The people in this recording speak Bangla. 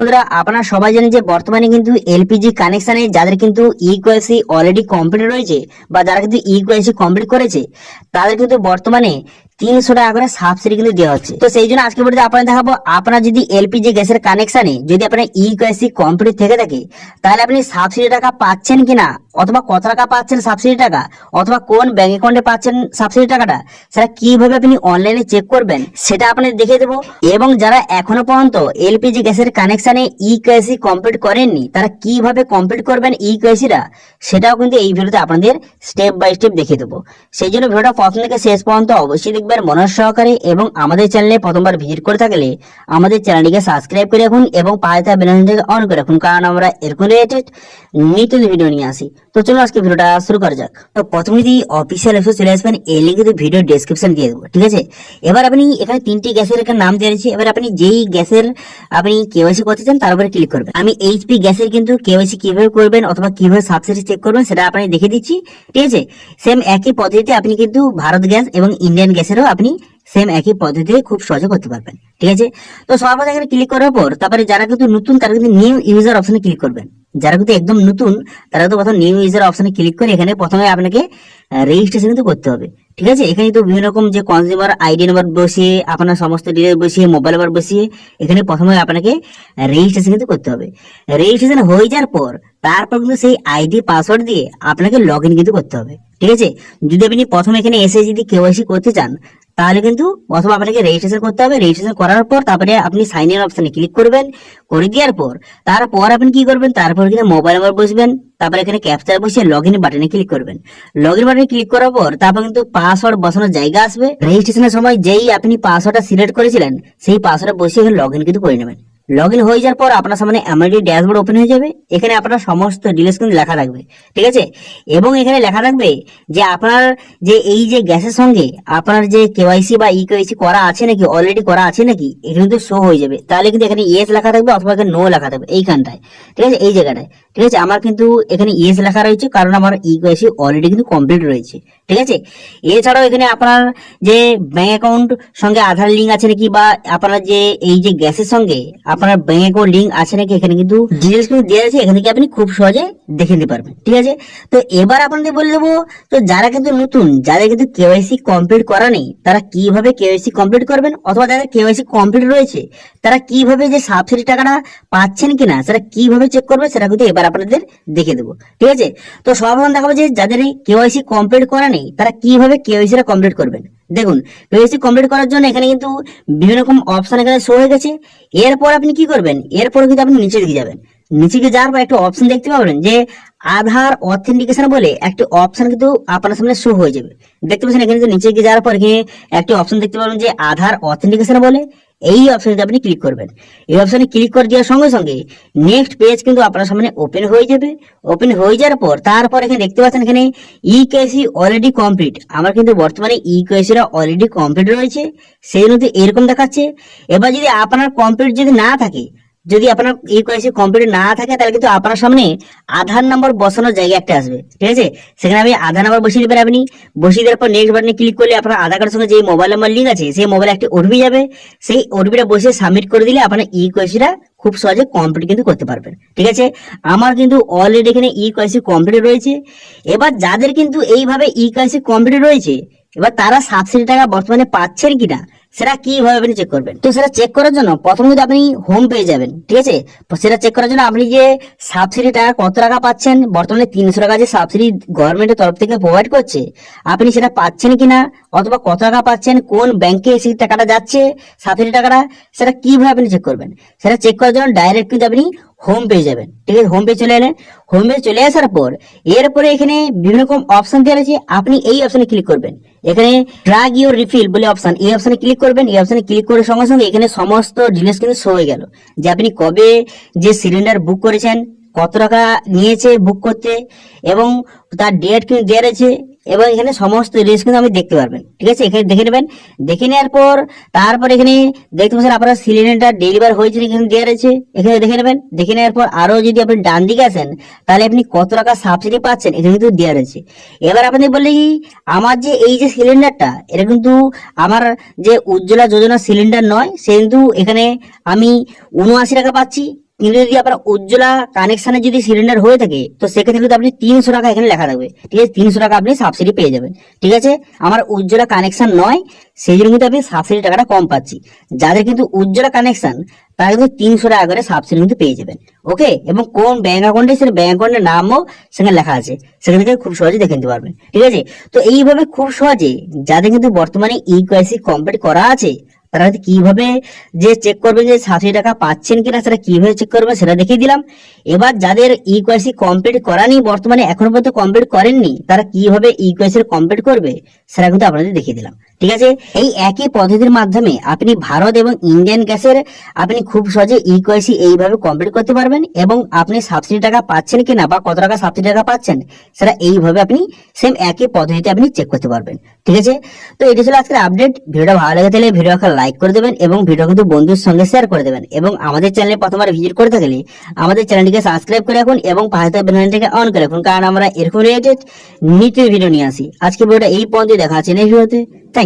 বন্ধুরা, আপনারা সবাই জানেন যে বর্তমানে কিন্তু এলপিজি কানেকশনে যাদের কিন্তু ইকুয়াইসি অলরেডি কমপ্লিট রয়েছে বা যারা কিন্তু ইকুয়াইসি কমপ্লিট করেছে তাদের কিন্তু বর্তমানে 300 টাকা করে সাবসিডি কিন্তু দেওয়া হচ্ছে। তো সেই জন্য আজকে ভিডিওতে আপনাদের দেখাবো, আপনারা যদি এলপিজি গ্যাসের কানেকশনে যদি আপনার ইকুয়াইসি কমপ্লিট থেকে থাকে তাহলে আপনি সাবসিডি টাকা পাচ্ছেন কিনা, অথবা কত টাকা পাচ্ছেন সাবসিডি টাকা, অথবা কোন ব্যাংক অ্যাকাউন্টে পাচ্ছেন সাবসিডি টাকাটা, সেটা কিভাবে আপনি অনলাইনে চেক করবেন সেটা আপনাদের দেখিয়ে দেবো। এবং যারা এখনো পর্যন্ত এলপিজি গ্যাসের কানেকশনে ইকুয়াইসি কমপ্লিট করেননি তারা কিভাবে কমপ্লিট করবেন ইকুয়াইসিটা, সেটাও কিন্তু এই ভিডিওতে আপনাদের স্টেপ বাই স্টেপ দেখিয়ে দেবো। সেই জন্য ভিডিওটা প্রথম থেকে শেষ পর্যন্ত অবশ্যই দেখবেন মনোযোগ সহকারে, এবং আমাদের চ্যানেলে প্রথমবার ভিজিট করে থাকলে আমাদের চ্যানেলটিকে সাবস্ক্রাইব করে রাখুন এবং পাশে থাকা বেল আইকনটিকে অন করে রাখুন, কারণ আমরা এরকম রিলেটেড নিত্য ভিডিও নিয়ে আসি। তো চলুন আজকে ভিডিওটা শুরু করা যাক। তো প্রথমে যদি অফিসিয়াল ওয়েবসাইট চলে আসবেন, এই লিঙ্কে কিন্তু ভিডিও ডেসক্রিপশন দিয়ে দেবো, ঠিক আছে। এবার আপনি এখানে 3টি গ্যাসের একটা নাম দিয়ে দিয়েছি। এবার আপনি যেই গ্যাসের আপনি কেওয়াইসি করতে চান তার উপরে ক্লিক করবেন। আমি এইচপি গ্যাসের কিন্তু কেওয়াইসি কিভাবে করবেন অথবা কিভাবে সাবসিডি চেক করবেন সেটা আপনাকে দেখিয়ে দিচ্ছি, ঠিক আছে। সেম একই পদ্ধতিতে আপনি কিন্তু ভারত গ্যাস এবং ইন্ডিয়ান গ্যাসেরও আপনি সেম একই পদ্ধতিতে খুব সহজে করতে পারবেন, ঠিক আছে। তো সর্বপ্রথম এখানে ক্লিক করার পর তারপরে যারা কিন্তু নতুন তারা কিন্তু নিউ ইউজার অপশনে ক্লিক করবেন। যারা কিন্তু একদম নতুন তারা তো প্রথম নিউ ইউজার অপশনে ক্লিক করে এখানে প্রথমে আপনাকে রেজিস্ট্রেশন কিন্তু করতে হবে, ঠিক আছে। এখানে তো বিভিন্ন রকম যে কনজিউমার আইডি নাম্বার বসিয়ে আপনার সমস্ত ডিটেইলস বসিয়ে মোবাইল নাম্বার বসিয়ে এখানে প্রথমে আপনাকে রেজিস্ট্রেশন কিন্তু করতে হবে। রেজিস্ট্রেশন হয়ে যাওয়ার পর তারপর কিন্তু সেই আইডি পাসওয়ার্ড দিয়ে আপনাকে লগ ইন কিন্তু করতে হবে, ঠিক আছে। যদি আপনি প্রথমে এখানে এসে যদি কেওয়াইসি করতে চান তাহলে কিন্তু অথবা আপনাকে রেজিস্ট্রেশন করতে হবে। রেজিস্ট্রেশন করার পর তারপরে আপনি সাইন ইন অপশনে ক্লিক করবেন। করে দেওয়ার পর তারপর আপনি কি করবেন, তারপর এখানে মোবাইল নাম্বার বসবেন, তারপরে এখানে ক্যাপচার বসিয়ে লগ ইন বাটনে ক্লিক করবেন। লগ ইন বাটনে ক্লিক করার পর তারপর কিন্তু পাসওয়ার্ড বসানোর জায়গা আসবে। রেজিস্ট্রেশনের সময় যেই আপনি পাসওয়ার্ডটা সিলেক্ট করেছিলেন সেই পাসওয়ার্ড বসিয়ে এখানে লগ ইন কিন্তু করে নেবেন। লগ ইন হয়ে যাওয়ার পর আপনার সামনে এমআইডি ড্যাশবোর্ড ওপেন হয়ে যাবে। এখানে আপনার সমস্ত ডিটেইলস কিন্তু লেখা থাকবে, ঠিক আছে। এবং এখানে লেখা থাকবে যে আপনার যে এই যে গ্যাসের সঙ্গে আপনার যে কেওয়াইসি বা ইকেওয়াইসি করা আছে নাকি, অলরেডি করা আছে নাকি, এখানে কিন্তু শো হয়ে যাবে। তাহলে কিন্তু এখানে ইয়েস লেখা থাকবে অথবা এখানে নো লেখা থাকবে এইখানটায়, ঠিক আছে, এই জায়গাটায়, ঠিক আছে। আমার কিন্তু এখানে ইয়েস লেখা রয়েছে কারণ আমার ইকেওয়াইসি অলরেডি কিন্তু কমপ্লিট রয়েছে, ঠিক আছে। এছাড়াও এখানে আপনার যে ব্যাংক অ্যাকাউন্ট সঙ্গে আধার লিঙ্ক আছে নাকি, বা আপনার যে এই যে গ্যাসের সঙ্গে আপনার ব্যাংক অ্যাকাউন্ট লিঙ্ক আছে নাকি, এখানে কিন্তু ডিটেলস কিন্তু দেওয়া আছে। এখান থেকে আপনি খুব সহজে দেখে নিতে পারবেন, ঠিক আছে। তো এবার আপনাদের বলে দেবো, তো যারা কিন্তু নতুন, যাদের কিন্তু কেওয়াইসি কমপ্লিট করা নেই তারা কিভাবে কেওয়াইসি কমপ্লিট করবেন, অথবা যাদের কেওয়াইসি কমপ্লিট রয়েছে তারা কিভাবে যে সাবসিডি টাকাটা পাচ্ছেন কিনা সেটা কিভাবে চেক করবে সেটা কিন্তু এবার আপনাদের দেখে দেবো, ঠিক আছে। তো সর্বপ্রথম দেখাবো যে যাদের কেওয়াইসি কমপ্লিট করা নেই তারা কিভাবে কেওয়াইসিটা কমপ্লিট করবেন। দেখুন, কেওয়াইসি কমপ্লিট করার জন্য এখানে কিন্তু বিভিন্ন রকম অপশন এখানে শো হয়ে গেছে। এরপর আপনি কি করবেন, এরপর কিন্তু আপনি নিচে দিকে যাবেন। নিচে গিয়ে যাওয়ার পর একটা অপশন দেখতে পাবেন যে আধার অথেন্টিকেশন বলে একটা অপশন কিন্তু আপনার সামনে শো হয়ে যাবে। দেখতে পাচ্ছেন এখানে যে নিচে গিয়ে যাওয়ার পর এখানে একটা অপশন দেখতে পাবেন যে আধার অথেন্টিকেশন বলে, এই অপশনে আপনি ক্লিক করবেন। এই অপশনে ক্লিক করে দেওয়ার সঙ্গে সঙ্গে নেক্সট পেজ কিন্তু আপনার সামনে ওপেন হয়ে যাবে। ওপেন হয়ে যাওয়ার পর তারপর এখানে দেখতে পাচ্ছেন এখানে ইকেওয়াইসি অলরেডি কমপ্লিট। আমার কিন্তু বর্তমানে ইকেওয়াইসিটা অলরেডি কমপ্লিট রয়েছে, সেই জন্য এরকম দেখাচ্ছে। এবার যদি আপনার কমপ্লিট যদি না থাকে, যদি আপনার ইকেওয়াইসি কমপ্লিট না থাকে তাহলে কিন্তু আপনার সামনে আধার নাম্বার বসানোর জায়গা একটা আসবে, ঠিক আছে। সেখানে আপনি আধার নাম্বার বসিয়ে দেবেন। আপনি বসিয়ে দেওয়ার পর নেক্সট বাটনে ক্লিক করলে আপনার আধার কার্ডের সঙ্গে যে মোবাইল নাম্বার লিঙ্ক আছে সেই মোবাইলে একটি ওটিপি যাবে। সেই ওটিপিটা বসিয়ে সাবমিট করে দিলে আপনার ইকেওয়াইসিটা খুব সহজে কমপ্লিট কিন্তু করতে পারবেন, ঠিক আছে। আমার কিন্তু অলরেডি এখানে ইকেওয়াইসি কমপ্লিট রয়েছে। এবার যাদের কিন্তু এইভাবে ইকেওয়াইসি কমপ্লিট রয়েছে এবার তারা সাবসিডি টাকা বর্তমানে পাচ্ছেন কিনা সেটা কিভাবে আপনি চেক করবেন। তো সেটা চেক করার জন্য প্রথম কিন্তু আপনি হোম পেয়ে যাবেন, ঠিক আছে। সেটা চেক করার জন্য আপনি যে সাবসিডি টাকা কত টাকা পাচ্ছেন, বর্তমানে 300 টাকা যে সাবসিডি গভর্নমেন্টের তরফ থেকে প্রোভাইড করছে আপনি সেটা পাচ্ছেন কিনা, অথবা কত টাকা পাচ্ছেন, কোন ব্যাংকে সেই টাকাটা যাচ্ছে সাবসিডি টাকাটা, সেটা কিভাবে আপনি চেক করবেন। সেটা চেক করার জন্য ডাইরেক্ট কিন্তু আপনি হোম পেয়ে যাবেন, ঠিক আছে। হোম পেজ চলে এলেন। হোম পেজ চলে আসার পর এরপরে এখানে বিভিন্ন রকম অপশন দেওয়া আছে, আপনি এই অপশনে ক্লিক করবেন। এখানে ট্র্যাক ইউর রিফিল বলে অপশন, এই অপশনে ক্লিক করবেন। এই অপশনে ক্লিক করার সঙ্গে সঙ্গে এখানে সমস্ত ডিটেইলস কিন্তু শো হয়ে গেল যে আপনি কবে যে সিলিন্ডার বুক করেছেন, কত টাকা নিয়েছে বুক করতে, এবং তার ডেট কিন্তু দেওয়া রয়েছে, এবং এখানে সমস্ত ডিটেইলস কিন্তু আপনি দেখতে পারবেন, ঠিক আছে। এখানে দেখে নেবেন। দেখে নেওয়ার পর তারপর এখানে দেখতে পাচ্ছেন আপনার সিলিন্ডার ডেলিভার হয়েছে এখানে দেওয়া রয়েছে, এখানে দেখে নেবেন। দেখে নেওয়ার পর আরো যদি আপনি ডান দিকে আসেন তাহলে আপনি কত টাকা সাবসিডি পাচ্ছেন এখানে কিন্তু দেওয়া রয়েছে। এবার আপনি বললে কি আমার যে এই যে সিলিন্ডারটা এটা কিন্তু আমার যে উজ্জ্বলা যোজনা সিলিন্ডার নয়, সে কিন্তু এখানে আমি 79 টাকা পাচ্ছি, কিন্তু যদি আপনার উজ্জ্বলা কানেকশনে যদি সিলিন্ডার হয়ে থাকে তো সেক্ষেত্রে কিন্তু আপনি 300 টাকা এখানে লেখা থাকবে, ঠিক আছে, 300 টাকা আপনি সাবসিডি পেয়ে যাবেন। ঠিক আছে, আমার উজ্জ্বলা কানেকশন নয় সেই জন্য কিন্তু আপনি সাবসিডি টাকাটা কম পাচ্ছি। যাদের কিন্তু উজ্জ্বলা কানেকশন তারা কিন্তু 300 টাকা করে সাবসিডি কিন্তু পেয়ে যাবেন। ওকে, এবং কোন ব্যাংক অ্যাকাউন্টে সেই ব্যাংক অ্যাকাউন্টের নামও সেখানে লেখা আছে, সেখান থেকে খুব সহজে দেখে নিতে পারবেন। ঠিক আছে, তো এইভাবে খুব সহজে যাদের কিন্তু বর্তমানে ইকেওয়াইসি কমপ্লিট করা আছে তারা হয়তো কিভাবে যে চেক করবে যে 60 টাকা পাচ্ছেন কিনা সেটা কিভাবে চেক করবে সেটা দেখিয়ে দিলাম। এবার যাদের ইকেওয়াইসি কমপ্লিট করা নেই, বর্তমানে এখনো পর্যন্ত কমপ্লিট করেননি, তারা কিভাবে ইকেওয়াইসি কমপ্লিট করবে সেটা কিন্তু আপনাদের দেখিয়ে দিলাম। ঠিক আছে, এই একই পদ্ধতির মাধ্যমে আপনি ভারত এবং ইন্ডিয়ান গ্যাসের আপনি খুব সহজে ইকেওয়াইসি এইভাবে কমপ্লিট করতে পারবেন, এবং আপনি সাবসিডি টাকা পাচ্ছেন কিনা বা কত টাকা সাবসিডি টাকা পাচ্ছেন সেটা এইভাবে আপনি সেম একই পদ্ধতিতে আপনি চেক করতে পারবেন। ঠিক আছে, তো এটা ছিল আজকের আপডেট। ভিডিওটা ভালো লাগে তাহলে ভিডিও লাইক করে দেবেন এবং ভিডিও কিন্তু বন্ধুর সঙ্গে শেয়ার করে দেবেন, এবং আমাদের চ্যানেলে প্রথমবার ভিজিট করে থাকলে আমাদের চ্যানেলটিকে সাবস্ক্রাইব করে রাখুন এবং পাশে থাকা বেল আইকনটিকে অন করে রাখুন, কারণ আমরা এরকম রিলেটেড নিত্য ভিডিও নিয়ে আসি। আজকে ভিডিওটা এই পর্যন্ত, দেখা আছে নেক্সট ভিডিওতে। Thank you.